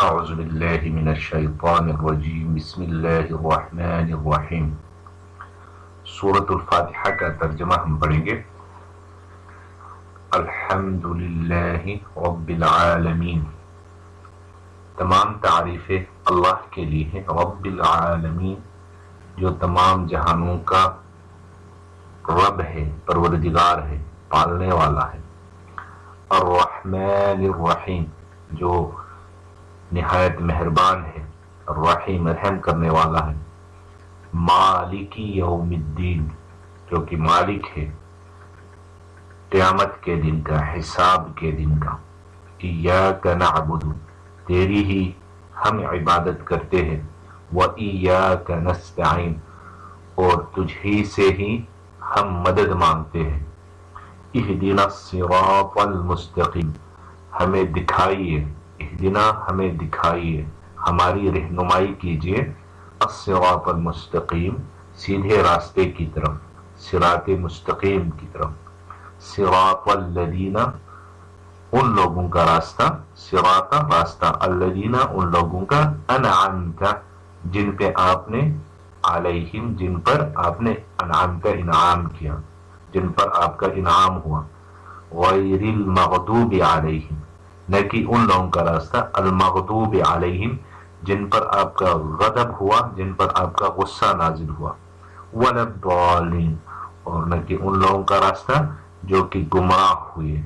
اعوذ باللہ من الشیطان الرجیم بسم اللہ الرحمن الرحیم۔ سورۃ الفاتحہ کا ترجمہ ہم پڑھیں گے۔ الحمد للہ رب العالمین، تمام تعریفیں اللہ کے لیے ہیں، رب العالمین جو تمام جہانوں کا رب ہے، پروردگار ہے، پالنے والا ہے۔ الرحمن الرحیم جو نہایت مہربان ہے، الرحیم رحم کرنے والا ہے۔ مالک یوم الدین جو کہ مالک ہے قیامت کے دن کا، حساب کے دن کا۔ ایاک نعبد تیری ہی ہم عبادت کرتے ہیں، وایاک نستعین اور تجھ ہی سے ہی ہم مدد مانگتے ہیں۔ اہدنا الصراط المستقیم ہمیں دکھائیے، اہدنا ہمیں دکھائیے، ہماری رہنمائی کیجیے، الصراط المستقیم سیدھے راستے کی طرف، صراط مستقیم کی طرف۔ صراط الذین ان لوگوں کا راستہ، صراط راستہ، الذین ان لوگوں کا، انعمت جن پہ آپ نے، علیہم جن پر آپ نے، انعمت انعام کیا، جن پر آپ کا انعام ہوا۔ غیر المغضوب علیہم نہ کہ ان لوگوں کا راستہ، المغضوب علیہم جن پر آپ کا غضب ہوا، جن پر آپ کا غصہ نازل ہوا۔ ولا الضالین اور نہ کہ ان لوگوں کا راستہ جو کہ گمراہ ہوئے،